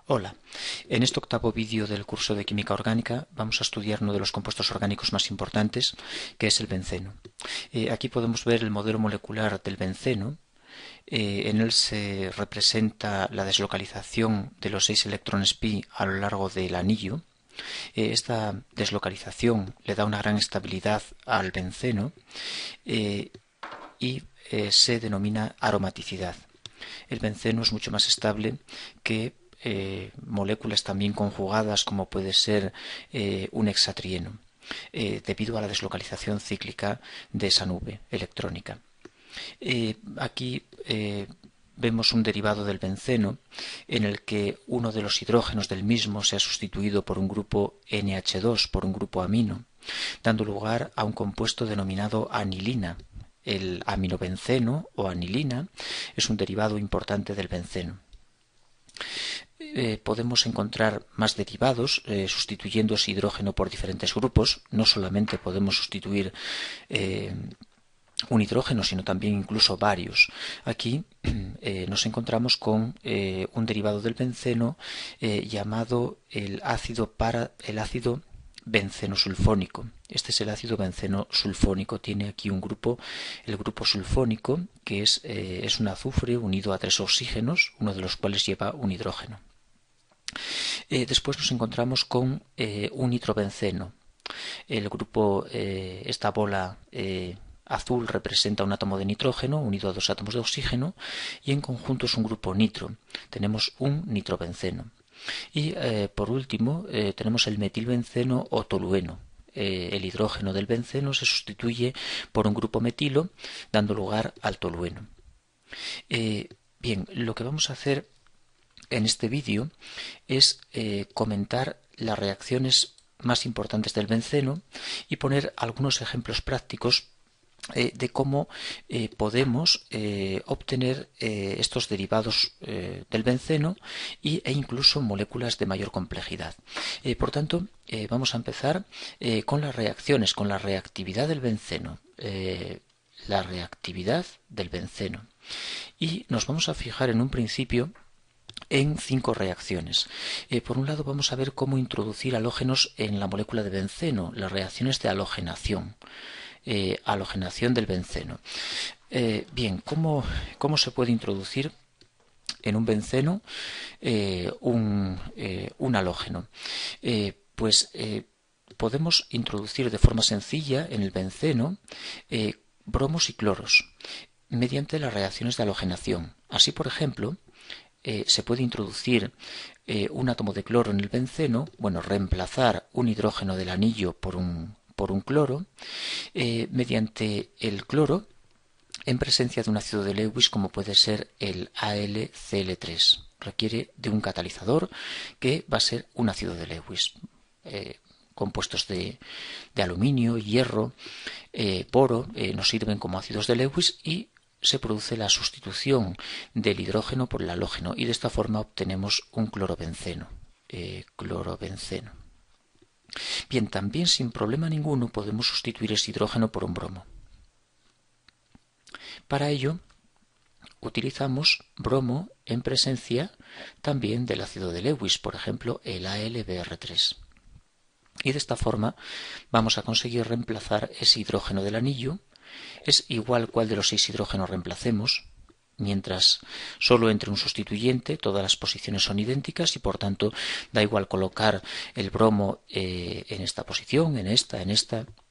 Hola, en este octavo vídeo del curso de Química Orgánica vamos a estudiar uno de los compuestos orgánicos más importantes, que es el benceno. Aquí podemos ver el modelo molecular del benceno. En él se representa la deslocalización de los 6 electrones pi a lo largo del anillo. Esta deslocalización le da una gran estabilidad al benceno y se denomina aromaticidad. El benceno es mucho más estable que moléculas también conjugadas como puede ser un hexatrieno, debido a la deslocalización cíclica de esa nube electrónica. Aquí vemos un derivado del benceno en el que uno de los hidrógenos del mismo se ha sustituido por un grupo NH2, por un grupo amino, dando lugar a un compuesto denominado anilina. El aminobenceno o anilina es un derivado importante del benceno. Podemos encontrar más derivados sustituyendo ese hidrógeno por diferentes grupos. No solamente podemos sustituir un hidrógeno, sino también incluso varios. Aquí nos encontramos con un derivado del benceno llamado el ácido benceno sulfónico. Este es el ácido benceno sulfónico. Tiene aquí un grupo, el grupo sulfónico, que es un azufre unido a 3 oxígenos, uno de los cuales lleva un hidrógeno. Después nos encontramos con un nitrobenceno. El grupo, esta bola azul representa un átomo de nitrógeno unido a 2 átomos de oxígeno y en conjunto es un grupo nitro. Tenemos un nitrobenceno. Y por último tenemos el metilbenceno o tolueno. El hidrógeno del benceno se sustituye por un grupo metilo, dando lugar al tolueno. Bien, lo que vamos a hacer en este vídeo es comentar las reacciones más importantes del benceno y poner algunos ejemplos prácticos de cómo podemos obtener estos derivados del benceno e incluso moléculas de mayor complejidad. Por tanto, vamos a empezar con las reacciones, con la reactividad del benceno. La reactividad del benceno. Y nos vamos a fijar en un principio en 5 reacciones. Por un lado vamos a ver cómo introducir halógenos en la molécula de benceno, las reacciones de halogenación. Halogenación del benceno. Bien, ¿cómo se puede introducir en un benceno un halógeno? Podemos introducir de forma sencilla en el benceno bromos y cloros mediante las reacciones de halogenación. Así, por ejemplo, se puede introducir un átomo de cloro en el benceno, reemplazar un hidrógeno del anillo por un cloro, mediante el cloro en presencia de un ácido de Lewis como puede ser el AlCl3. Requiere de un catalizador que va a ser un ácido de Lewis. Compuestos de aluminio, hierro, boro nos sirven como ácidos de Lewis y se produce la sustitución del hidrógeno por el halógeno y de esta forma obtenemos un clorobenceno. Bien, también sin problema ninguno podemos sustituir ese hidrógeno por un bromo. Para ello utilizamos bromo en presencia también del ácido de Lewis, por ejemplo el AlBr3. Y de esta forma vamos a conseguir reemplazar ese hidrógeno del anillo. Es igual cuál de los 6 hidrógenos reemplacemos, mientras solo entre un sustituyente, todas las posiciones son idénticas y por tanto da igual colocar el bromo en esta posición, en esta,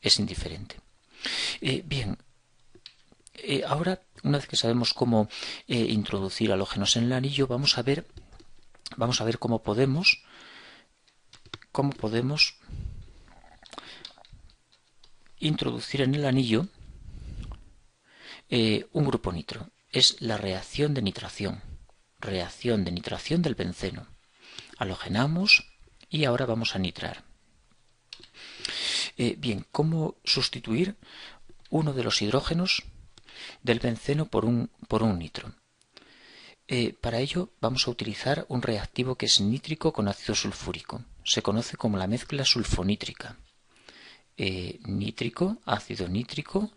es indiferente. Bien, ahora una vez que sabemos cómo introducir halógenos en el anillo, vamos a ver cómo podemos introducir en el anillo un grupo nitro. Es la reacción de nitración del benceno. Halogenamos y ahora vamos a nitrar. Bien, ¿cómo sustituir uno de los hidrógenos del benceno por un nitro? Para ello vamos a utilizar un reactivo que es nítrico con ácido sulfúrico. Se conoce como la mezcla sulfonítrica. Ácido nítrico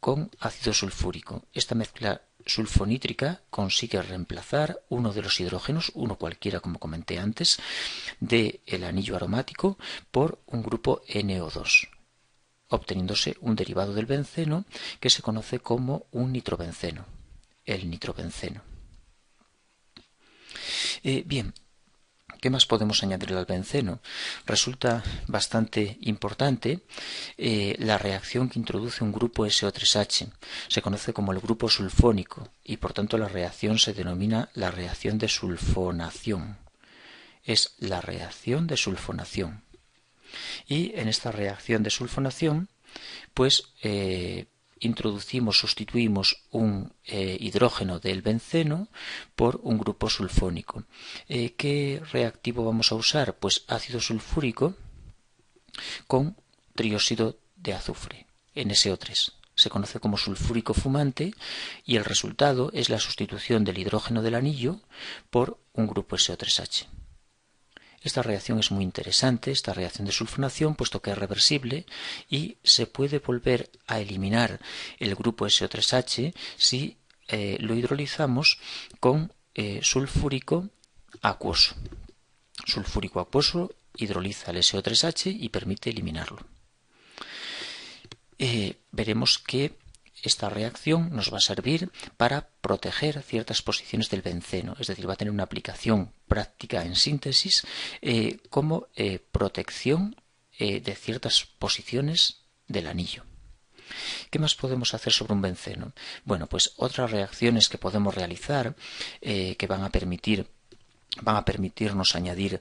con ácido sulfúrico. Esta mezcla sulfonítrica consigue reemplazar uno de los hidrógenos, uno cualquiera como comenté antes, del anillo aromático por un grupo NO2, obteniéndose un derivado del benceno que se conoce como un nitrobenceno, el nitrobenceno. Bien, ¿qué más podemos añadirle al benceno? Resulta bastante importante la reacción que introduce un grupo SO3H. Se conoce como el grupo sulfónico y por tanto la reacción se denomina la reacción de sulfonación. Es la reacción de sulfonación. Y en esta reacción de sulfonación, pues sustituimos un hidrógeno del benceno por un grupo sulfónico. ¿Qué reactivo vamos a usar? Pues ácido sulfúrico con trióxido de azufre, NSO3. Se conoce como sulfúrico fumante y el resultado es la sustitución del hidrógeno del anillo por un grupo SO3H. Esta reacción es muy interesante, esta reacción de sulfonación, puesto que es reversible y se puede volver a eliminar el grupo SO3H si lo hidrolizamos con sulfúrico acuoso. Sulfúrico acuoso hidroliza el SO3H y permite eliminarlo. Veremos que esta reacción nos va a servir para proteger ciertas posiciones del benceno, es decir, va a tener una aplicación práctica en síntesis como protección de ciertas posiciones del anillo. ¿Qué más podemos hacer sobre un benceno? Bueno, pues otras reacciones que podemos realizar que van a permitirnos añadir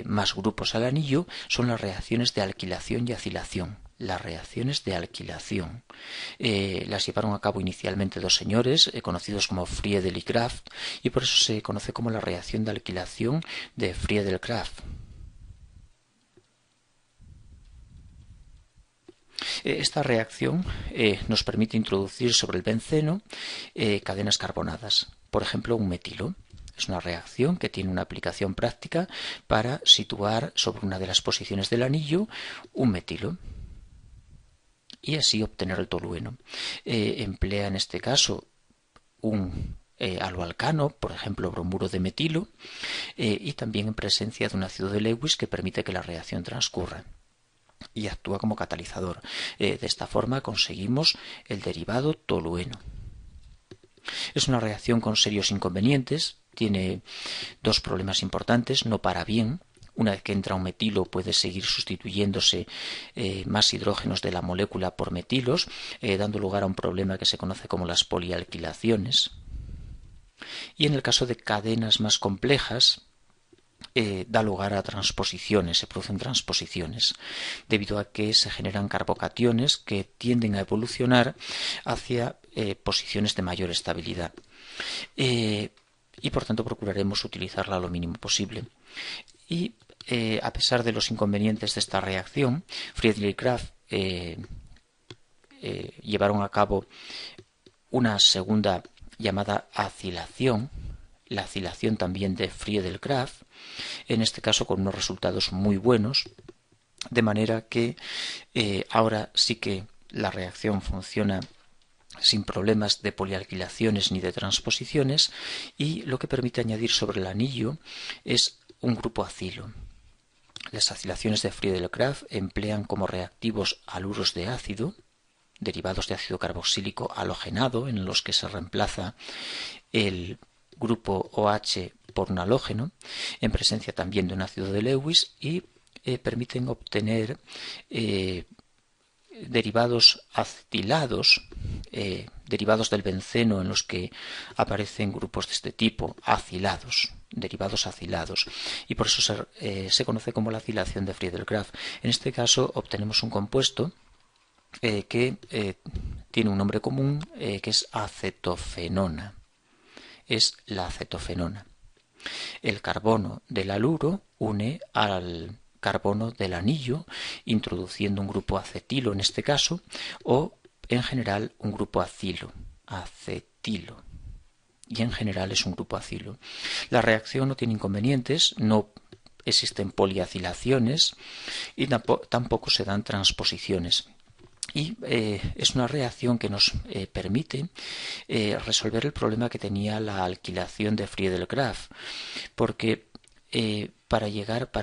más grupos al anillo son las reacciones de alquilación y acilación. Las reacciones de alquilación las llevaron a cabo inicialmente dos señores conocidos como Friedel y Graf, y por eso se conoce como la reacción de alquilación de Friedel-Graf. Esta reacción nos permite introducir sobre el benceno cadenas carbonadas, por ejemplo un metilo. Es una reacción que tiene una aplicación práctica para situar sobre una de las posiciones del anillo un metilo y así obtener el tolueno. Emplea en este caso un aloalcano, por ejemplo bromuro de metilo, y también en presencia de un ácido de Lewis que permite que la reacción transcurra y actúa como catalizador. De esta forma conseguimos el derivado tolueno. Es una reacción con serios inconvenientes, tiene dos problemas importantes: no para bien. Una vez que entra un metilo puede seguir sustituyéndose más hidrógenos de la molécula por metilos, dando lugar a un problema que se conoce como las polialquilaciones. Y en el caso de cadenas más complejas, da lugar a transposiciones, se producen transposiciones, debido a que se generan carbocationes que tienden a evolucionar hacia posiciones de mayor estabilidad. Y por tanto procuraremos utilizarla lo mínimo posible. Y a pesar de los inconvenientes de esta reacción, Friedel y Graf llevaron a cabo una segunda llamada acilación, la acilación también de Friedel-Graf, en este caso con unos resultados muy buenos, de manera que ahora sí que la reacción funciona sin problemas de polialquilaciones ni de transposiciones, y lo que permite añadir sobre el anillo es un grupo acilo. Las acilaciones de Friedel-Graf emplean como reactivos haluros de ácido, derivados de ácido carboxílico halogenado, en los que se reemplaza el grupo OH por un halógeno, en presencia también de un ácido de Lewis, y permiten obtener derivados acetilados, derivados del benceno en los que aparecen grupos de este tipo, acilados, derivados acilados, y por eso se conoce como la acilación de Friedel-Graf. En este caso obtenemos un compuesto que tiene un nombre común, que es acetofenona. Es la acetofenona. El carbono del haluro une al carbono del anillo, introduciendo un grupo acetilo en este caso, o en general un grupo acetilo, y en general es un grupo acilo. La reacción no tiene inconvenientes, no existen poliacilaciones y tampoco se dan transposiciones. Y es una reacción que nos permite resolver el problema que tenía la alquilación de Friedel-Crafts, porque para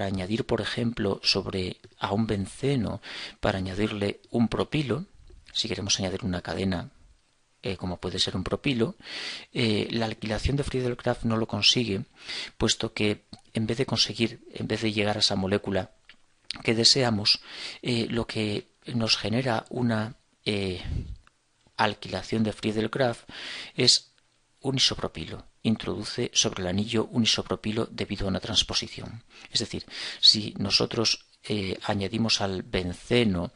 añadir, por ejemplo, a un benceno, para añadirle un propilo, si queremos añadir una cadena como puede ser un propilo, la alquilación de Friedel-Crafts no lo consigue, puesto que en vez de llegar a esa molécula que deseamos, lo que nos genera una alquilación de Friedel-Crafts es un isopropilo. Introduce sobre el anillo un isopropilo debido a una transposición. Es decir, si nosotros añadimos al benceno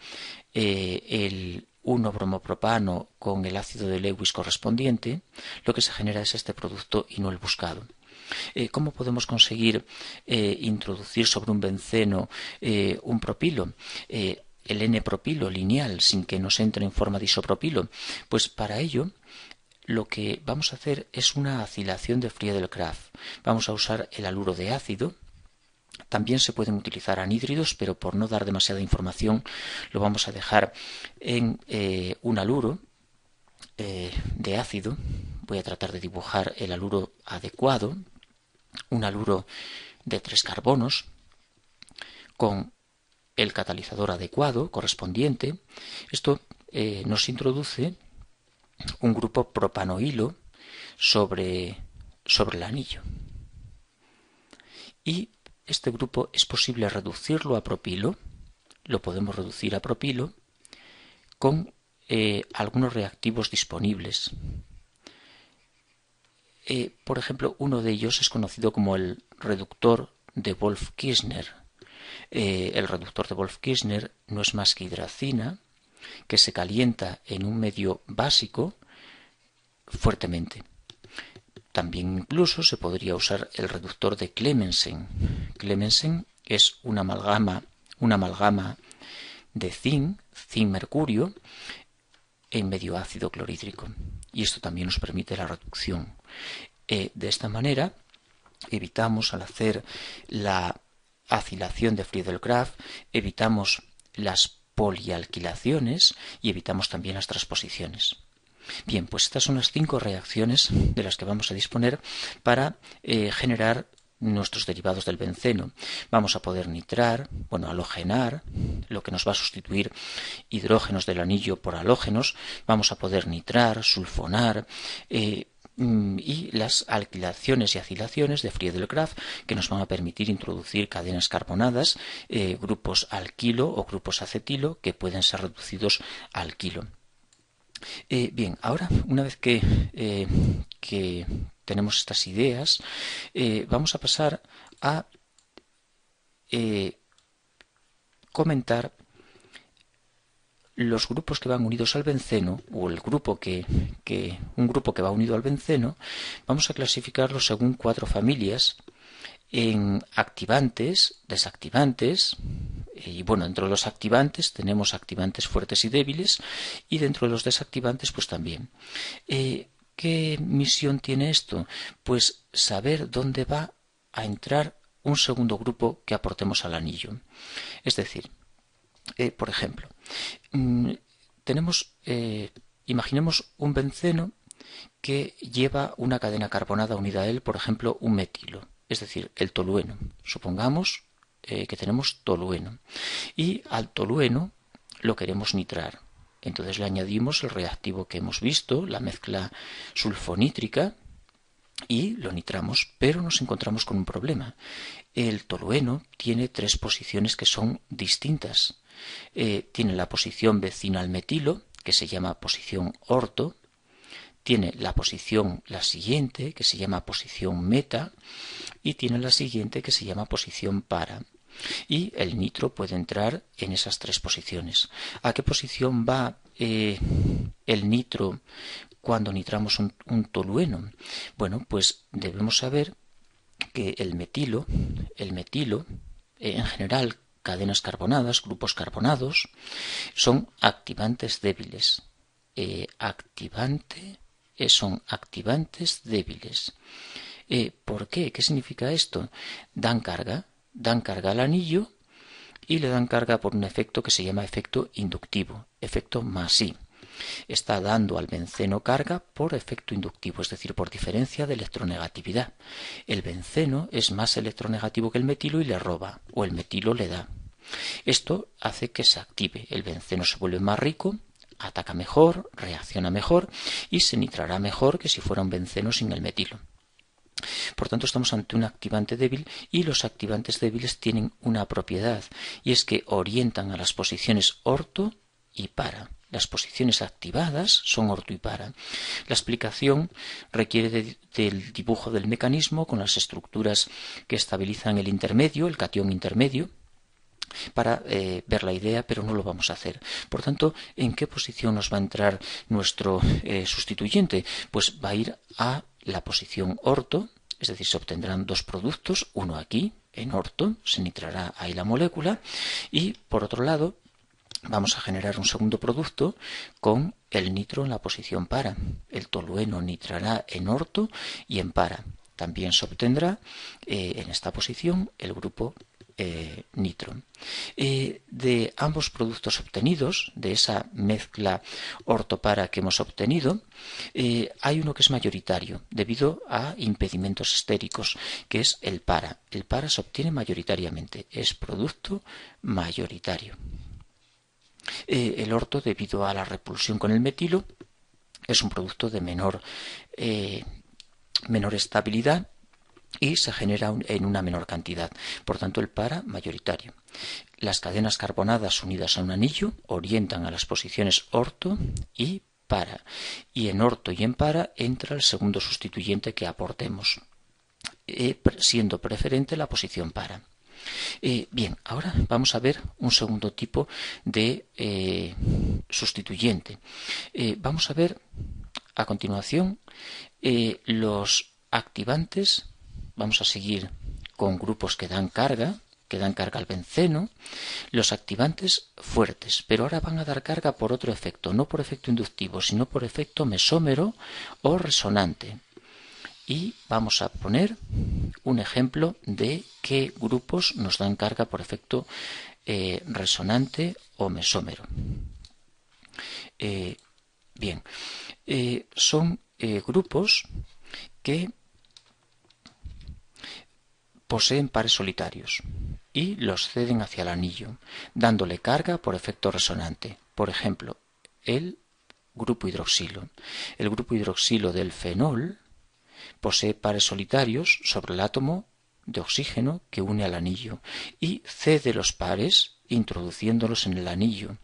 el 1-bromopropano con el ácido de Lewis correspondiente, lo que se genera es este producto y no el buscado. ¿Cómo podemos conseguir introducir sobre un benceno un propilo? El N-propilo lineal sin que nos entre en forma de isopropilo. Pues para ello lo que vamos a hacer es una acilación de Friedel-Crafts. Vamos a usar el haluro de ácido. También se pueden utilizar anhídridos, pero por no dar demasiada información lo vamos a dejar en un haluro de ácido. Voy a tratar de dibujar el haluro adecuado, un haluro de 3 carbonos con el catalizador adecuado correspondiente. Esto nos introduce un grupo propanoilo sobre el anillo. Y este grupo es posible reducirlo a propilo, lo podemos reducir a propilo con algunos reactivos disponibles. Por ejemplo, uno de ellos es conocido como el reductor de Wolff-Kishner. El reductor de Wolff-Kishner no es más que hidracina que se calienta en un medio básico fuertemente. También incluso se podría usar el reductor de Clemensen. Clemensen es una amalgama de zinc mercurio en medio ácido clorhídrico. Y esto también nos permite la reducción. De esta manera evitamos, al hacer la acilación de Friedel-Crafts, evitamos las polialquilaciones y evitamos también las transposiciones. Bien, pues estas son las 5 reacciones de las que vamos a disponer para generar nuestros derivados del benceno. Vamos a poder nitrar, halogenar, lo que nos va a sustituir hidrógenos del anillo por halógenos. Vamos a poder nitrar, sulfonar, y las alquilaciones y acilaciones de Friedel-Crafts que nos van a permitir introducir cadenas carbonadas, grupos alquilo o grupos acetilo que pueden ser reducidos a alquilo. Bien, ahora una vez que tenemos estas ideas, vamos a pasar a comentar los grupos que van unidos al benceno, o un grupo que va unido al benceno, vamos a clasificarlos según 4 familias en activantes, desactivantes, y dentro de los activantes tenemos activantes fuertes y débiles, y dentro de los desactivantes pues también. ¿Qué misión tiene esto? Pues saber dónde va a entrar un segundo grupo que aportemos al anillo. Es decir, por ejemplo, imaginemos un benceno que lleva una cadena carbonada unida a él, por ejemplo, un metilo, es decir, el tolueno. Supongamos que tenemos tolueno y al tolueno lo queremos nitrar. Entonces le añadimos el reactivo que hemos visto, la mezcla sulfonítrica, y lo nitramos, pero nos encontramos con un problema. El tolueno tiene 3 posiciones que son distintas. Tiene la posición vecina al metilo, que se llama posición orto, tiene la siguiente, que se llama posición meta, y tiene la siguiente, que se llama posición para. Y el nitro puede entrar en esas 3 posiciones. ¿A qué posición va el nitro cuando nitramos un tolueno? Bueno, pues debemos saber que el metilo, en general, cadenas carbonadas, grupos carbonados, son activantes débiles. Son activantes débiles. ¿Por qué? ¿Qué significa esto? Dan carga al anillo y le dan carga por un efecto que se llama efecto inductivo, efecto más I. Está dando al benceno carga por efecto inductivo, es decir, por diferencia de electronegatividad. El benceno es más electronegativo que el metilo y le roba, o el metilo le da. Esto hace que se active. El benceno se vuelve más rico, ataca mejor, reacciona mejor y se nitrará mejor que si fuera un benceno sin el metilo. Por tanto, estamos ante un activante débil y los activantes débiles tienen una propiedad y es que orientan a las posiciones orto y para. Las posiciones activadas son orto y para. La explicación requiere del dibujo del mecanismo con las estructuras que estabilizan el intermedio, el catión intermedio, para ver la idea, pero no lo vamos a hacer. Por tanto, ¿en qué posición nos va a entrar nuestro sustituyente? Pues va a ir a la posición orto, es decir, se obtendrán dos productos, uno aquí, en orto, se nitrará ahí la molécula, y por otro lado, vamos a generar un segundo producto con el nitro en la posición para. El tolueno nitrará en orto y en para. También se obtendrá en esta posición el grupo nitro. De ambos productos obtenidos, de esa mezcla orto-para que hemos obtenido, hay uno que es mayoritario debido a impedimentos estéricos, que es el para. El para se obtiene mayoritariamente, es producto mayoritario. El orto, debido a la repulsión con el metilo, es un producto de menor estabilidad y se genera en una menor cantidad. Por tanto, el para mayoritario. Las cadenas carbonadas unidas a un anillo orientan a las posiciones orto y para. Y en orto y en para entra el segundo sustituyente que aportemos, siendo preferente la posición para. Bien, ahora vamos a ver un segundo tipo de sustituyente. Vamos a ver a continuación los activantes. Vamos a seguir con grupos que dan carga al benceno, los activantes fuertes, pero ahora van a dar carga por otro efecto, no por efecto inductivo, sino por efecto mesómero o resonante. Y vamos a poner un ejemplo de qué grupos nos dan carga por efecto resonante o mesómero. Bien, son grupos que poseen pares solitarios y los ceden hacia el anillo, dándole carga por efecto resonante. Por ejemplo, el grupo hidroxilo. El grupo hidroxilo del fenol posee pares solitarios sobre el átomo de oxígeno que une al anillo y cede los pares introduciéndolos en el anillo.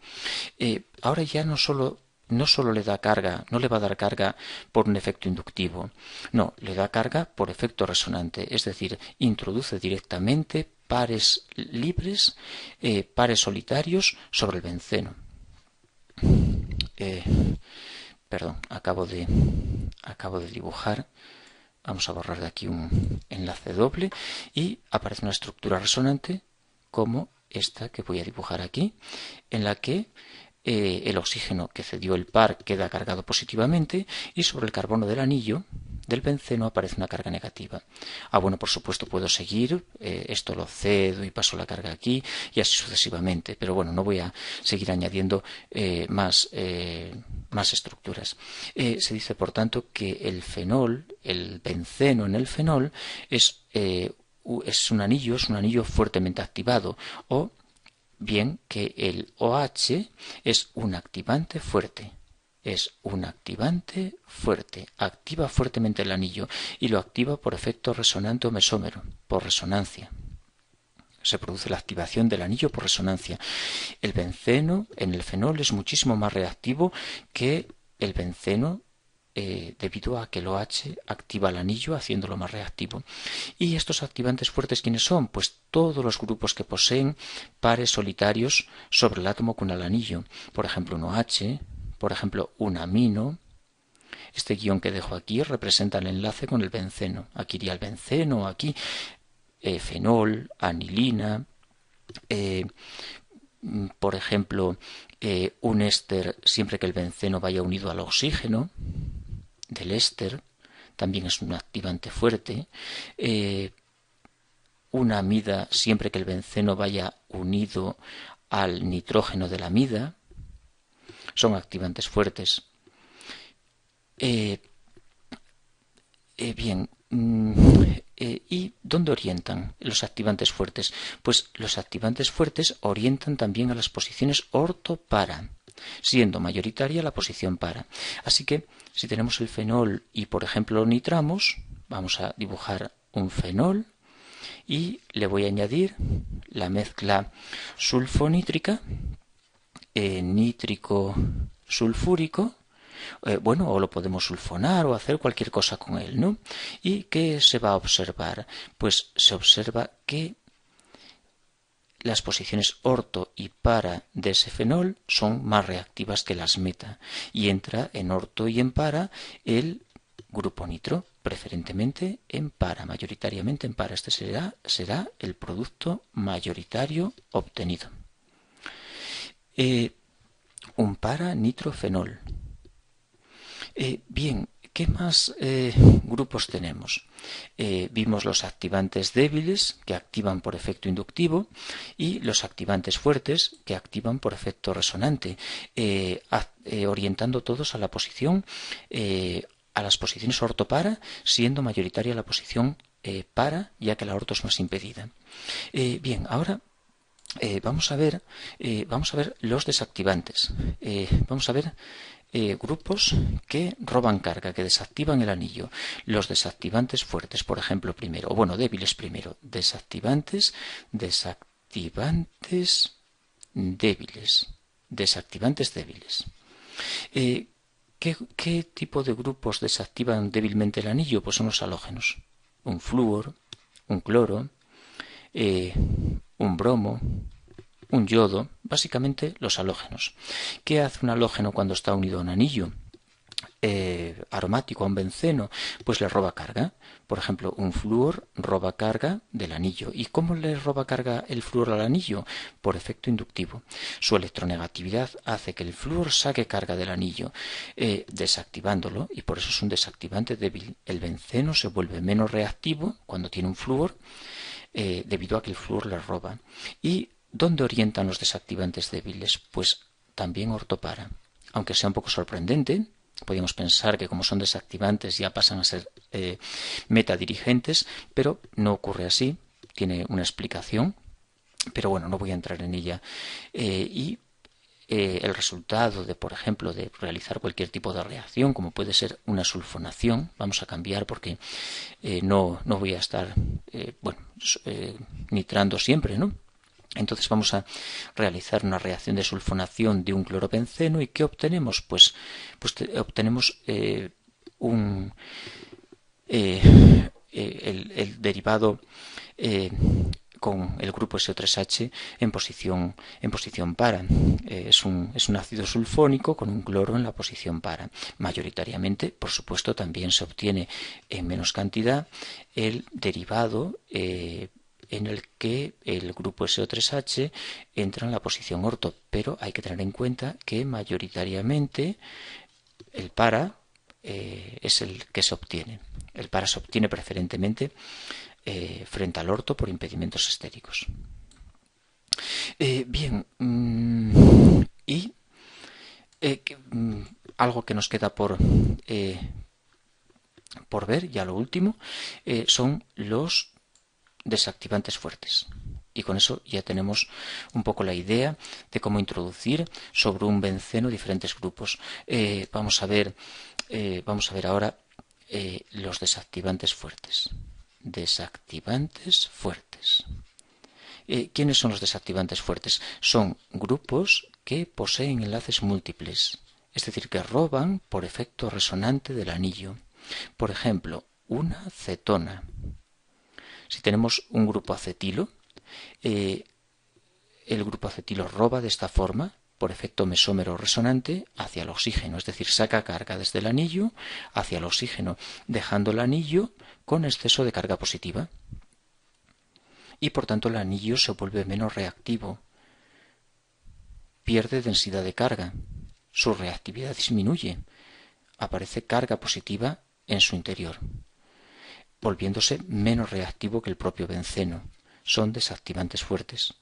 Ahora ya no solo le da carga, no le va a dar carga por un efecto inductivo, no, le da carga por efecto resonante, es decir, introduce directamente pares libres, pares solitarios sobre el benceno. Perdón, acabo de dibujar. Vamos a borrar de aquí un enlace doble y aparece una estructura resonante como esta que voy a dibujar aquí, en la que el oxígeno que cedió el par queda cargado positivamente y sobre el carbono del anillo del benceno aparece una carga negativa. Bueno, por supuesto puedo seguir, esto lo cedo y paso la carga aquí y así sucesivamente, pero bueno, no voy a seguir añadiendo más estructuras. Se dice, por tanto, que el fenol, el benceno en el fenol es un anillo fuertemente activado, o bien que el OH es un activante fuerte. Es un activante fuerte, activa fuertemente el anillo y lo activa por efecto resonante o mesómero, por resonancia. Se produce la activación del anillo por resonancia. El benceno en el fenol es muchísimo más reactivo que el benceno debido a que el OH activa el anillo haciéndolo más reactivo. ¿Y estos activantes fuertes quiénes son? Pues todos los grupos que poseen pares solitarios sobre el átomo con el anillo. Por ejemplo, un OH, por ejemplo, un amino. Este guión que dejo aquí representa el enlace con el benceno. Aquí iría el benceno, aquí fenol, anilina, por ejemplo, un éster siempre que el benceno vaya unido al oxígeno del éster, también es un activante fuerte. una amida siempre que el benceno vaya unido al nitrógeno de la amida. Son activantes fuertes. Bien, ¿y dónde orientan los activantes fuertes? Pues los activantes fuertes orientan también a las posiciones orto-para, siendo mayoritaria la posición para. Así que si tenemos el fenol y por ejemplo lo nitramos, vamos a dibujar un fenol y le voy a añadir la mezcla sulfonítrica, nítrico sulfúrico. Bueno, o lo podemos sulfonar o hacer cualquier cosa con él, ¿no? ¿Y qué se va a observar? Pues se observa que las posiciones orto y para de ese fenol son más reactivas que las meta, y entra en orto y en para el grupo nitro, preferentemente en para, mayoritariamente en para. Este será el producto mayoritario obtenido. Un para nitrofenol. Bien, ¿qué más grupos tenemos? Vimos los activantes débiles que activan por efecto inductivo y los activantes fuertes que activan por efecto resonante, orientando todos a la posición, a las posiciones orto-para, siendo mayoritaria la posición para, ya que la orto es más impedida. Bien, ahora vamos a ver los desactivantes. Vamos a ver grupos que roban carga, que desactivan el anillo. Los desactivantes fuertes, por ejemplo, primero, o bueno, débiles primero. Desactivantes débiles. Desactivantes débiles. ¿Qué tipo de grupos desactivan débilmente el anillo? Pues son los halógenos. Un flúor, un cloro, un bromo, un yodo, básicamente los halógenos. ¿Qué hace un halógeno cuando está unido a un anillo aromático, a un benceno? Pues le roba carga. Por ejemplo, un flúor roba carga del anillo. ¿Y cómo le roba carga el flúor al anillo? Por efecto inductivo. Su electronegatividad hace que el flúor saque carga del anillo, desactivándolo, y por eso es un desactivante débil. El benceno se vuelve menos reactivo cuando tiene un flúor, debido a que el flúor le roba. ¿Y dónde orientan los desactivantes débiles? Pues también ortopara. Aunque sea un poco sorprendente, podríamos pensar que como son desactivantes ya pasan a ser metadirigentes, pero no ocurre así. Tiene una explicación, pero bueno, no voy a entrar en ella. El resultado de, por ejemplo, de realizar cualquier tipo de reacción, como puede ser una sulfonación, vamos a cambiar porque no voy a estar nitrando siempre, ¿no? Entonces vamos a realizar una reacción de sulfonación de un clorobenceno, ¿y qué obtenemos? Pues obtenemos el derivado con el grupo SO3H en posición para. Es un ácido sulfónico con un cloro en la posición para. Mayoritariamente, por supuesto, también se obtiene en menos cantidad el derivado en el que el grupo SO3H entra en la posición orto, pero hay que tener en cuenta que mayoritariamente el para es el que se obtiene. El para se obtiene preferentemente frente al orto por impedimentos estéricos. Bien, y algo que nos queda por ver, ya lo último, son los desactivantes fuertes. Y con eso ya tenemos un poco la idea de cómo introducir sobre un benceno diferentes grupos. Vamos a ver ahora los desactivantes fuertes. Desactivantes fuertes. ¿Quiénes son los desactivantes fuertes? Son grupos que poseen enlaces múltiples, es decir, que roban por efecto resonante del anillo. Por ejemplo, una cetona. Si tenemos un grupo acetilo, el grupo acetilo roba de esta forma, por efecto mesómero resonante, hacia el oxígeno, es decir, saca carga desde el anillo hacia el oxígeno, dejando el anillo con exceso de carga positiva. Y por tanto el anillo se vuelve menos reactivo, pierde densidad de carga, su reactividad disminuye, aparece carga positiva en su interior, volviéndose menos reactivo que el propio benceno. son desactivantes fuertes.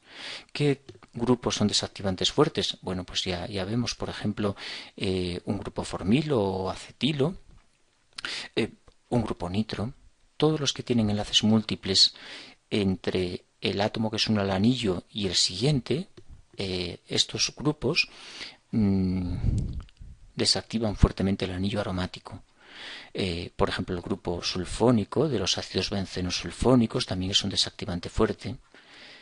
¿Qué grupos son desactivantes fuertes? Bueno, pues ya vemos, por ejemplo, un grupo formilo o acetilo, un grupo nitro, todos los que tienen enlaces múltiples entre el átomo que se une al anillo y el siguiente, estos grupos desactivan fuertemente el anillo aromático. Por ejemplo, el grupo sulfónico de los ácidos bencenos sulfónicos también es un desactivante fuerte.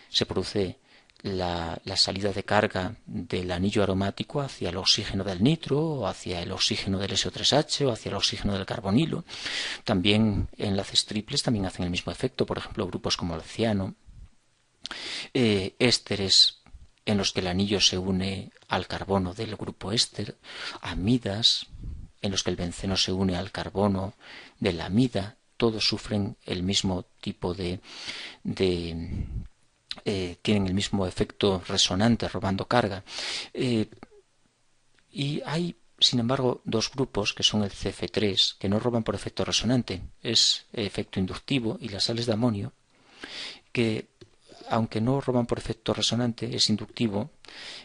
Se produce la salida de carga del anillo aromático hacia el oxígeno del nitro, o hacia el oxígeno del SO3H, o hacia el oxígeno del carbonilo. También enlaces triples también hacen el mismo efecto, por ejemplo, grupos como el ciano. Ésteres en los que el anillo se une al carbono del grupo éster, amidas en los que el benceno se une al carbono de la amida, todos sufren el mismo tipo tienen el mismo efecto resonante, robando carga. Y hay, sin embargo, dos grupos que son el CF3, que no roban por efecto resonante, es efecto inductivo, y las sales de amonio, que aunque no roban por efecto resonante, es inductivo,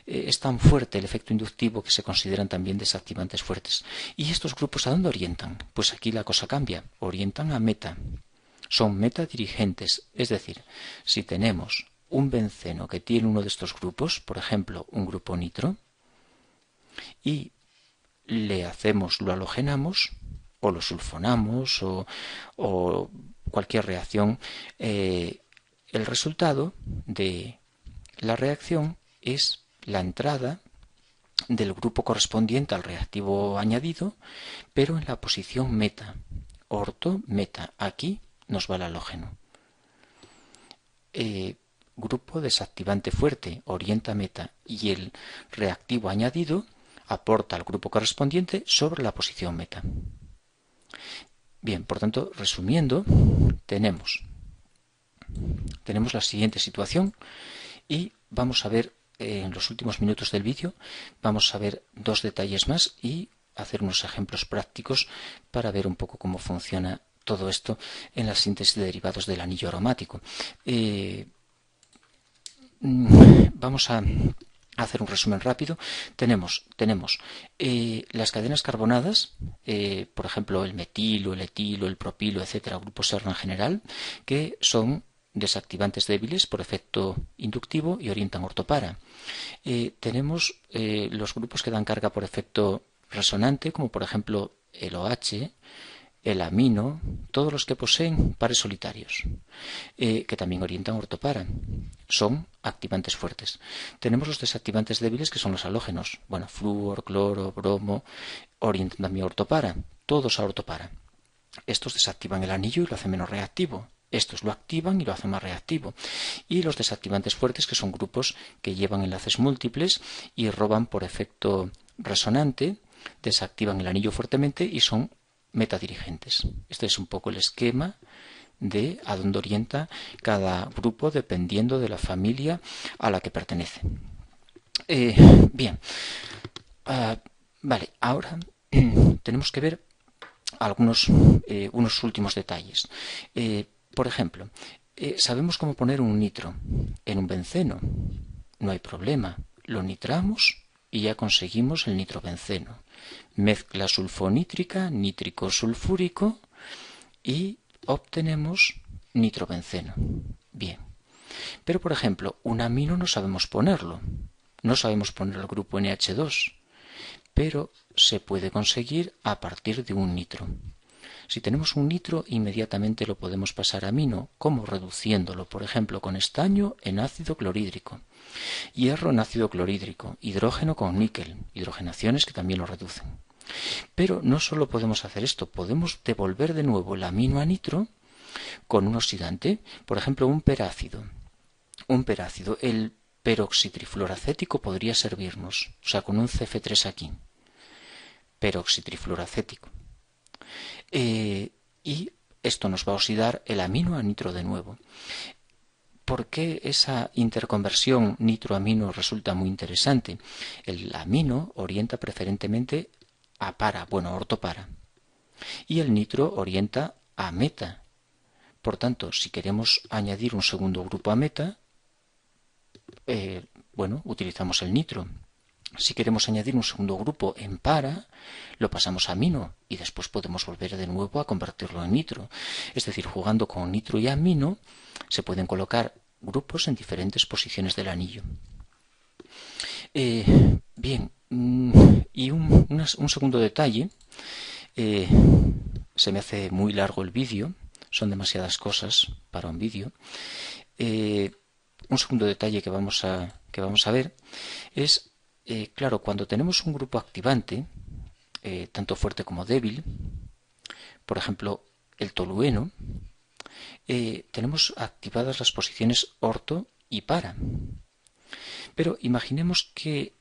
es tan fuerte el efecto inductivo que se consideran también desactivantes fuertes. ¿Y estos grupos a dónde orientan? Pues aquí la cosa cambia, orientan a meta. Son metadirigentes, es decir, si tenemos un benceno que tiene uno de estos grupos, por ejemplo, un grupo nitro, y lo halogenamos, o lo sulfonamos, o cualquier reacción, el resultado de la reacción es la entrada del grupo correspondiente al reactivo añadido, pero en la posición meta, orto-meta. Aquí nos va el halógeno. Grupo desactivante fuerte, orienta meta, y el reactivo añadido aporta al grupo correspondiente sobre la posición meta. Bien, por tanto, resumiendo, tenemos la siguiente situación, y vamos a ver en los últimos minutos del vídeo, vamos a ver dos detalles más y hacer unos ejemplos prácticos para ver un poco cómo funciona todo esto en la síntesis de derivados del anillo aromático. Vamos a hacer un resumen rápido. Tenemos las cadenas carbonadas, por ejemplo el metilo, el etilo, el propilo, etcétera, grupo Serna en general, que son desactivantes débiles por efecto inductivo y orientan ortopara. Tenemos los grupos que dan carga por efecto resonante, como por ejemplo el OH, el amino, todos los que poseen pares solitarios, que también orientan ortopara. Son activantes fuertes. Tenemos los desactivantes débiles, que son los halógenos. Bueno, flúor, cloro, bromo, orientan también ortopara. Todos a ortopara. Estos desactivan el anillo y lo hacen menos reactivo. Estos lo activan y lo hacen más reactivo. Y los desactivantes fuertes, que son grupos que llevan enlaces múltiples y roban por efecto resonante, desactivan el anillo fuertemente y son metadirigentes. Este es un poco el esquema de a dónde orienta cada grupo dependiendo de la familia a la que pertenece. Bien, vale, ahora tenemos que ver unos últimos detalles. Por ejemplo, sabemos cómo poner un nitro en un benceno. No hay problema, lo nitramos y ya conseguimos el nitrobenceno. Mezcla sulfonítrica, nítrico sulfúrico, y obtenemos nitrobenceno. Bien. Pero, por ejemplo, un amino no sabemos ponerlo. No sabemos poner el grupo NH2, pero se puede conseguir a partir de un nitro. Si tenemos un nitro, inmediatamente lo podemos pasar a amino, como reduciéndolo, por ejemplo, con estaño en ácido clorhídrico, hierro en ácido clorhídrico, hidrógeno con níquel, hidrogenaciones que también lo reducen. Pero no solo podemos hacer esto, podemos devolver de nuevo el amino a nitro con un oxidante, por ejemplo, un perácido. El peroxitrifluoracético podría servirnos, o sea, con un CF3 aquí, peroxitrifluoracético. Y esto nos va a oxidar el amino a nitro de nuevo. ¿Por qué esa interconversión nitro-amino resulta muy interesante? El amino orienta preferentemente a para, bueno, ortopara. Y el nitro orienta a meta. Por tanto, si queremos añadir un segundo grupo a meta, bueno, utilizamos el nitro. Si queremos añadir un segundo grupo en para, lo pasamos a amino y después podemos volver de nuevo a convertirlo en nitro. Es decir, jugando con nitro y amino, se pueden colocar grupos en diferentes posiciones del anillo. Bien, y un segundo detalle. Se me hace muy largo el vídeo, son demasiadas cosas para un vídeo. Un segundo detalle que vamos a ver es, claro, cuando tenemos un grupo activante, tanto fuerte como débil, por ejemplo, el tolueno, tenemos activadas las posiciones orto y para. Pero imaginemos que,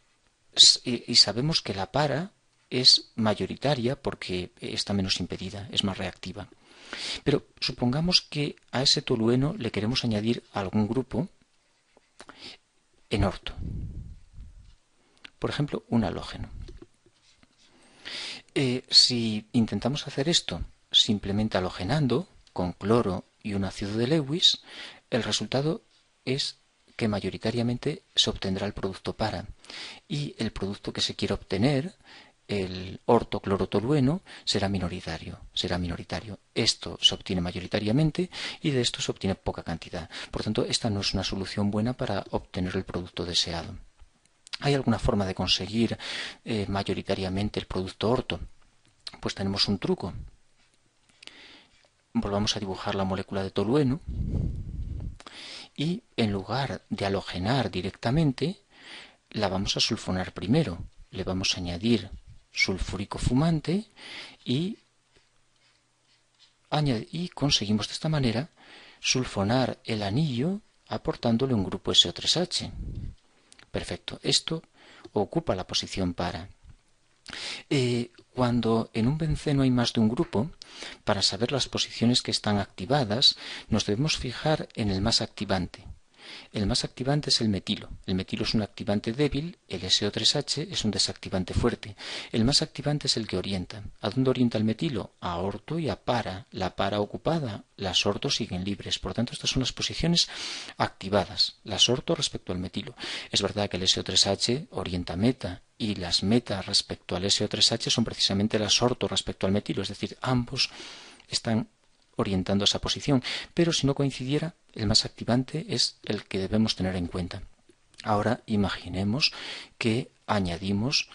y sabemos que la para es mayoritaria porque está menos impedida, es más reactiva. Pero supongamos que a ese tolueno le queremos añadir algún grupo en orto. Por ejemplo, un halógeno. Si intentamos hacer esto simplemente halogenando con cloro y un ácido de Lewis, el resultado es que mayoritariamente se obtendrá el producto para, y el producto que se quiere obtener, el ortoclorotolueno, será minoritario. Esto se obtiene mayoritariamente y de esto se obtiene poca cantidad. Por tanto, esta no es una solución buena para obtener el producto deseado. ¿Hay alguna forma de conseguir mayoritariamente el producto orto? Pues tenemos un truco. Volvamos a dibujar la molécula de tolueno y en lugar de halogenar directamente, la vamos a sulfonar primero. Le vamos a añadir sulfúrico fumante y conseguimos de esta manera sulfonar el anillo aportándole un grupo SO3H. Perfecto, esto ocupa la posición para. Cuando en un benceno hay más de un grupo, para saber las posiciones que están activadas, nos debemos fijar en el más activante. El más activante es el metilo. El metilo es un activante débil, el SO3H es un desactivante fuerte. El más activante es el que orienta. ¿A dónde orienta el metilo? A orto y a para. La para ocupada, las orto siguen libres. Por tanto, estas son las posiciones activadas, las orto respecto al metilo. Es verdad que el SO3H orienta a meta y las meta respecto al SO3H son precisamente las orto respecto al metilo, es decir, ambos están orientando esa posición, pero si no coincidiera, el más activante es el que debemos tener en cuenta. Ahora imaginemos que añadimos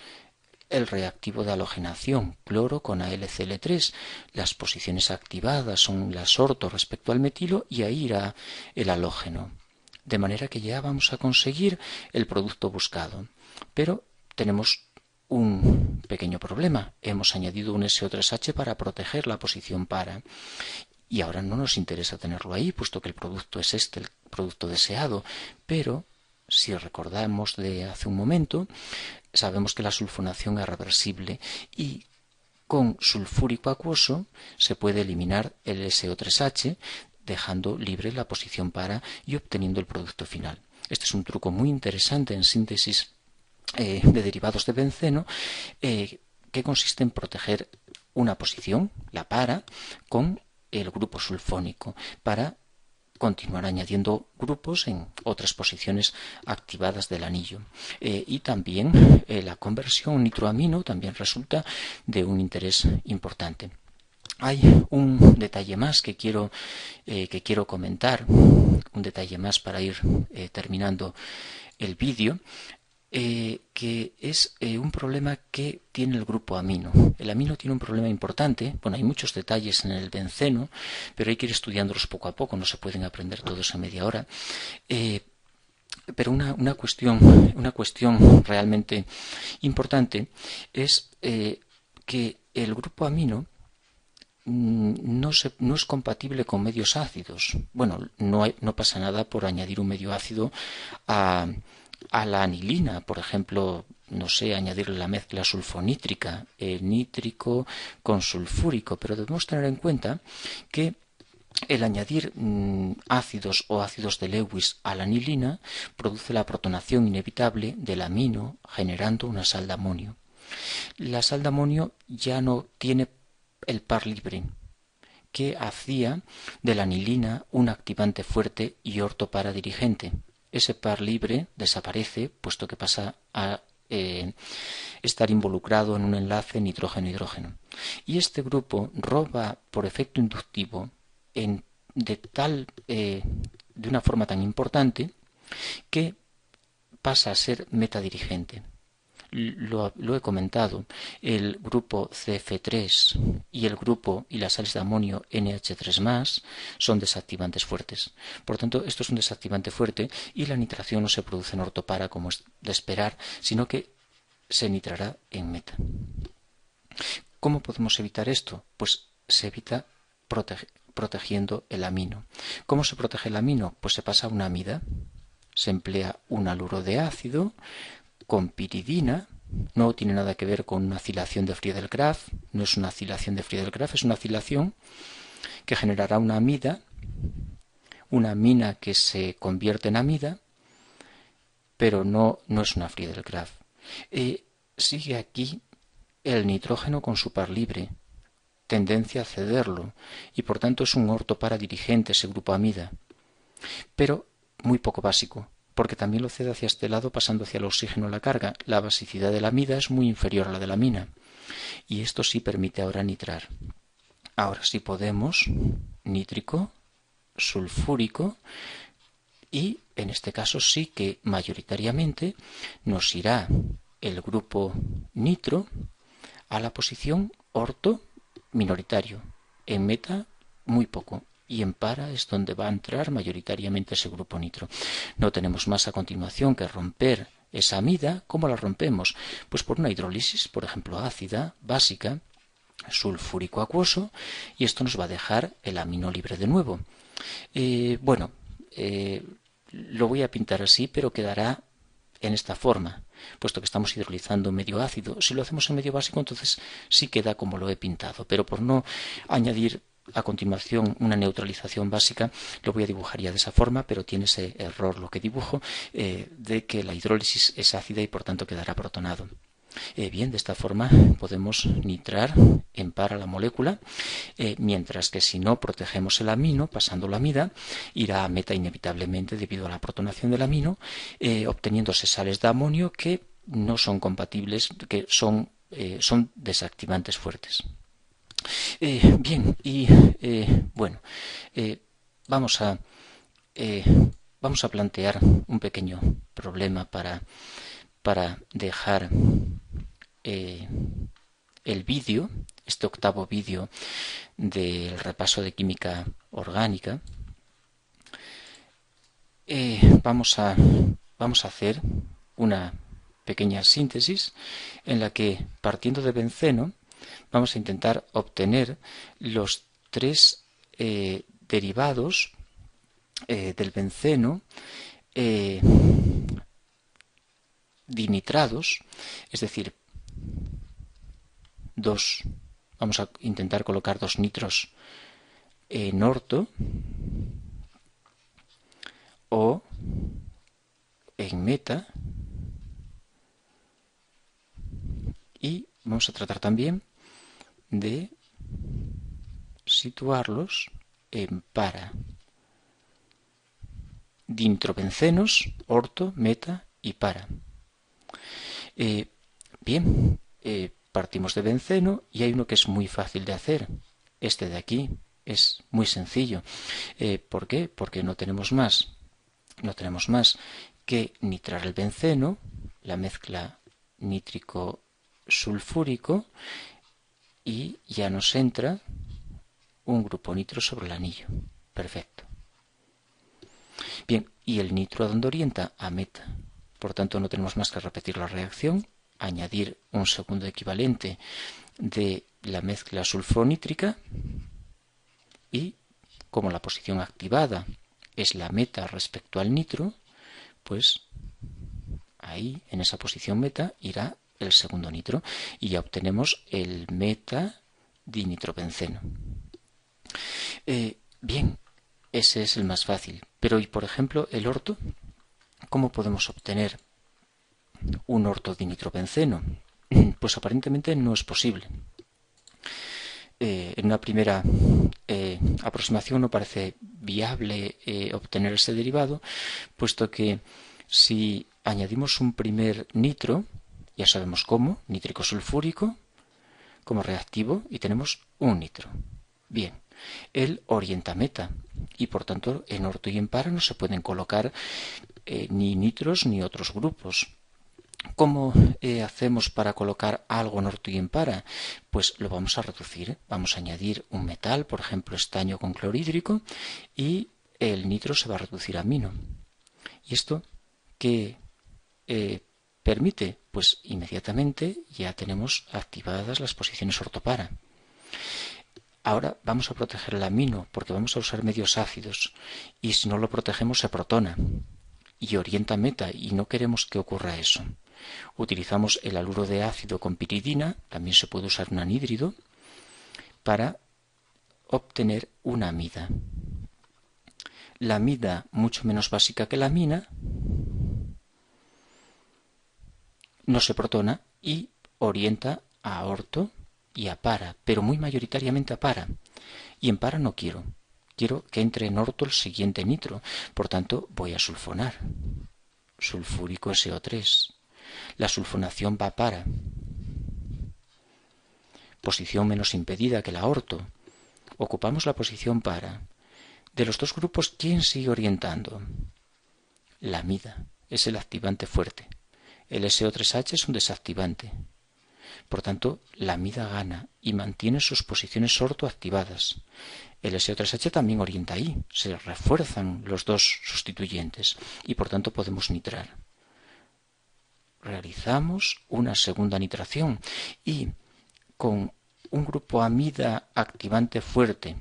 el reactivo de halogenación, cloro con AlCl3. Las posiciones activadas son las orto respecto al metilo y ahí irá el halógeno. De manera que ya vamos a conseguir el producto buscado. Pero tenemos un pequeño problema. Hemos añadido un SO3H para proteger la posición para. Y ahora no nos interesa tenerlo ahí, puesto que el producto es este, el producto deseado. Pero, si recordamos de hace un momento, sabemos que la sulfonación es reversible y con sulfúrico acuoso se puede eliminar el SO3H, dejando libre la posición para y obteniendo el producto final. Este es un truco muy interesante en síntesis de derivados de benceno, que consiste en proteger una posición, la para, con el grupo sulfónico para continuar añadiendo grupos en otras posiciones activadas del anillo. Y también la conversión nitroamino también resulta de un interés importante. Hay un detalle más que quiero comentar, un detalle más para ir terminando el vídeo, que es un problema que tiene el grupo amino. El amino tiene un problema importante. Bueno, hay muchos detalles en el benceno, pero hay que ir estudiándolos poco a poco, no se pueden aprender todos en media hora. Pero una cuestión realmente importante es que el grupo amino no es compatible con medios ácidos. Bueno, no pasa nada por añadir un medio ácido a la anilina, por ejemplo, no sé, añadirle la mezcla sulfonítrica, nítrico con sulfúrico, pero debemos tener en cuenta que el añadir ácidos o ácidos de Lewis a la anilina produce la protonación inevitable del amino, generando una sal de amonio. La sal de amonio ya no tiene el par libre, que hacía de la anilina un activante fuerte y ortopara dirigente. Ese par libre desaparece, puesto que pasa a estar involucrado en un enlace nitrógeno-hidrógeno. Y este grupo roba por efecto inductivo de una forma tan importante que pasa a ser metadirigente. Lo he comentado, el grupo CF3 y el grupo y las sales de amonio NH3+, son desactivantes fuertes. Por tanto, esto es un desactivante fuerte y la nitración no se produce en ortopara como es de esperar, sino que se nitrará en meta. ¿Cómo podemos evitar esto? Pues se evita protegiendo el amino. ¿Cómo se protege el amino? Pues se pasa a una amida. Se emplea un haluro de ácido con piridina. No tiene nada que ver con una acilación de Friedel-Crafts, no es una acilación de Friedel-Crafts, es una acilación que generará una amida, una amina que se convierte en amida, pero no es una Friedel-Crafts. Sigue aquí el nitrógeno con su par libre, tendencia a cederlo, y por tanto es un ortopara dirigente ese grupo amida, pero muy poco básico, porque también lo cede hacia este lado pasando hacia el oxígeno la carga. La basicidad de la amida es muy inferior a la de la amina, y esto sí permite ahora nitrar. Ahora sí podemos nítrico, sulfúrico, y en este caso sí que mayoritariamente nos irá el grupo nitro a la posición orto minoritario, en meta muy poco, y en para es donde va a entrar mayoritariamente ese grupo nitro. No tenemos más a continuación que romper esa amida. ¿Cómo la rompemos? Pues por una hidrólisis, por ejemplo, ácida, básica, sulfúrico acuoso, y esto nos va a dejar el amino libre de nuevo. Lo voy a pintar así, pero quedará en esta forma, puesto que estamos hidrolizando medio ácido. Si lo hacemos en medio básico, entonces sí queda como lo he pintado, pero por no añadir a continuación una neutralización básica, lo voy a dibujar ya de esa forma, pero tiene ese error lo que dibujo, de que la hidrólisis es ácida y por tanto quedará protonado. Bien, de esta forma podemos nitrar en para la molécula, mientras que si no protegemos el amino, pasando la amida, irá a meta inevitablemente debido a la protonación del amino, obteniéndose sales de amonio que no son compatibles, que son desactivantes fuertes. Bien, y vamos a plantear un pequeño problema para dejar el vídeo, este octavo vídeo del repaso de química orgánica. Vamos a hacer una pequeña síntesis en la que, partiendo de benceno, vamos a intentar obtener los tres derivados del benceno dinitrados, es decir, vamos a intentar colocar 2 nitros en orto o en meta, y vamos a tratar también de situarlos en para. Dinitrobencenos, orto, meta y para. Partimos de benceno y hay uno que es muy fácil de hacer. Este de aquí es muy sencillo. ¿Por qué? Porque no tenemos más que nitrar el benceno, la mezcla nítrico-sulfúrico, y ya nos entra un grupo nitro sobre el anillo. Perfecto. Bien, ¿y el nitro a dónde orienta? A meta. Por tanto, no tenemos más que repetir la reacción, añadir un segundo equivalente de la mezcla sulfonítrica, y como la posición activada es la meta respecto al nitro, pues ahí, en esa posición meta, irá el segundo nitro y ya obtenemos el meta dinitrobenceno. Bien, ese es el más fácil. Pero, ¿y por ejemplo el orto? ¿Cómo podemos obtener un orto dinitrobenceno? Pues aparentemente no es posible. en una primera aproximación no parece viable obtener ese derivado, puesto que si añadimos un primer nitro, ya sabemos cómo, nítrico sulfúrico, como reactivo, y tenemos un nitro. Bien, él orienta meta, y por tanto en orto y en para no se pueden colocar ni nitros ni otros grupos. ¿Cómo hacemos para colocar algo en orto y en para? Pues lo vamos a reducir. Vamos a añadir un metal, por ejemplo estaño con clorhídrico, y el nitro se va a reducir a amino. ¿Y esto qué permite? Pues inmediatamente ya tenemos activadas las posiciones ortopara. Ahora vamos a proteger el amino porque vamos a usar medios ácidos, y si no lo protegemos se protona y orienta meta, y no queremos que ocurra eso. Utilizamos el haluro de ácido con piridina, también se puede usar un anhídrido, para obtener una amida. La amida, mucho menos básica que la amina, no se protona y orienta a orto y a para, pero muy mayoritariamente a para. Y en para no quiero. Quiero que entre en orto el siguiente nitro, por tanto voy a sulfonar. Sulfúrico SO3. La sulfonación va para. Posición menos impedida que la orto. Ocupamos la posición para. De los dos grupos, ¿quién sigue orientando? La amida es el activante fuerte. El SO3H es un desactivante. Por tanto, la amida gana y mantiene sus posiciones orto activadas. El SO3H también orienta ahí. Se refuerzan los dos sustituyentes y por tanto podemos nitrar. Realizamos una segunda nitración y con un grupo amida activante fuerte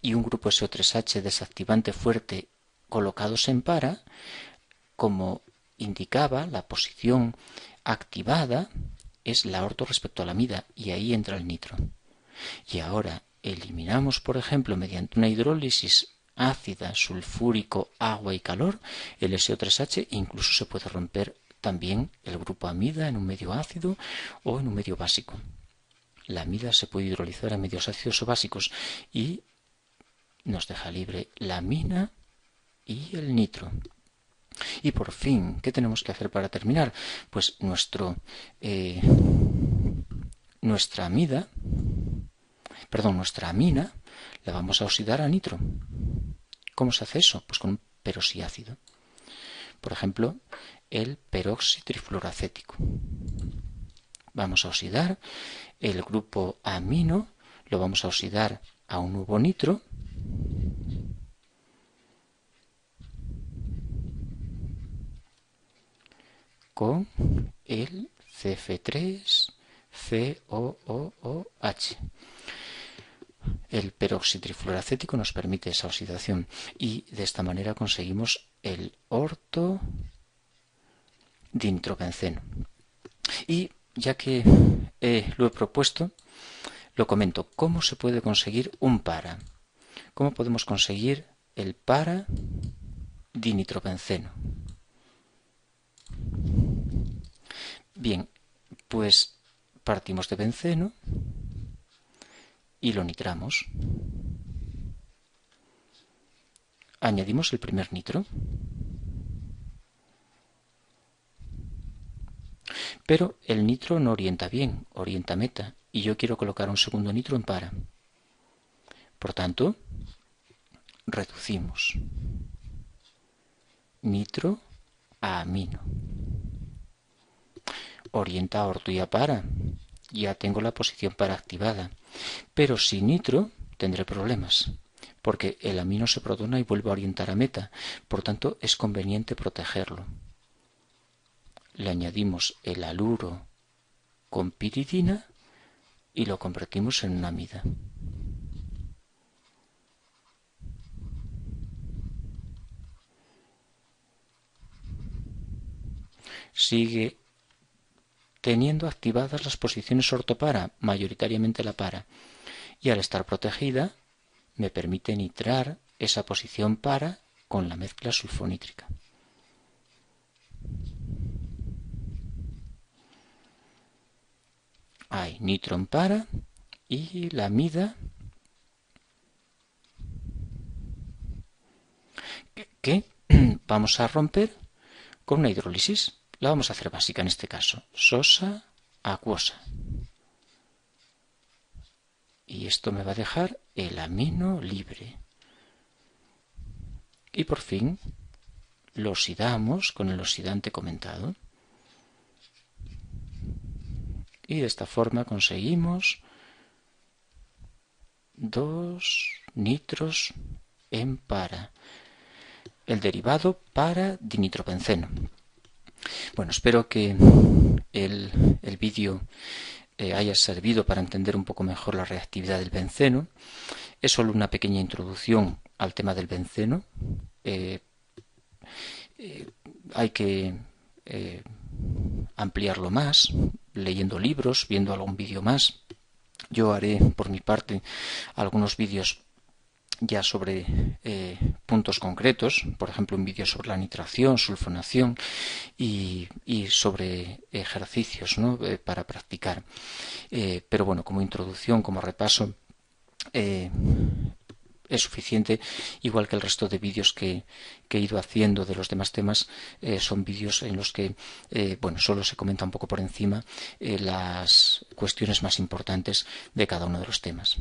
y un grupo SO3H desactivante fuerte colocados en para, como indicaba, la posición activada es la orto respecto a la amida, y ahí entra el nitro. Y ahora eliminamos, por ejemplo, mediante una hidrólisis ácida, sulfúrico, agua y calor, el SO3H, e incluso se puede romper también el grupo amida en un medio ácido o en un medio básico. La amida se puede hidrolizar en medios ácidos o básicos y nos deja libre la amina y el nitro. Y por fin, ¿qué tenemos que hacer para terminar? Pues nuestra amina la vamos a oxidar a nitro. ¿Cómo se hace eso? Pues con un peroxiácido. Por ejemplo, el peroxitrifluoracético. Vamos a oxidar el grupo amino, lo vamos a oxidar a un nuevo nitro. Con el CF3COOH. El peroxitrifluoracético nos permite esa oxidación y de esta manera conseguimos el orto dinitrobenceno. Y ya que lo he propuesto, lo comento. ¿Cómo se puede conseguir un para? ¿Cómo podemos conseguir el para dinitrobenceno? Bien, pues partimos de benceno y lo nitramos. Añadimos el primer nitro. Pero el nitro no orienta bien, orienta meta, y yo quiero colocar un segundo nitro en para. Por tanto, reducimos nitro a amino. Orienta a orto y a para. Ya tengo la posición para activada. Pero sin nitro tendré problemas, porque el amino se protona y vuelve a orientar a meta. Por tanto, es conveniente protegerlo. Le añadimos el haluro con piridina y lo convertimos en una amida. Sigue teniendo activadas las posiciones ortopara, mayoritariamente la para, y al estar protegida me permite nitrar esa posición para con la mezcla sulfonítrica. Hay nitro en para y la mida que vamos a romper con una hidrólisis. La vamos a hacer básica en este caso, sosa, acuosa. Y esto me va a dejar el amino libre. Y por fin lo oxidamos con el oxidante comentado. Y de esta forma conseguimos 2 nitros en para. El derivado para dinitrobenceno. Bueno, espero que el vídeo haya servido para entender un poco mejor la reactividad del benceno. Es solo una pequeña introducción al tema del benceno. Hay que ampliarlo más, leyendo libros, viendo algún vídeo más. Yo haré, por mi parte, algunos vídeos ya sobre puntos concretos, por ejemplo un vídeo sobre la nitración, sulfonación y sobre ejercicios, ¿no? Para practicar. Pero bueno, como introducción, como repaso, es suficiente, igual que el resto de vídeos que he ido haciendo de los demás temas. Son vídeos en los que solo se comenta un poco por encima las cuestiones más importantes de cada uno de los temas.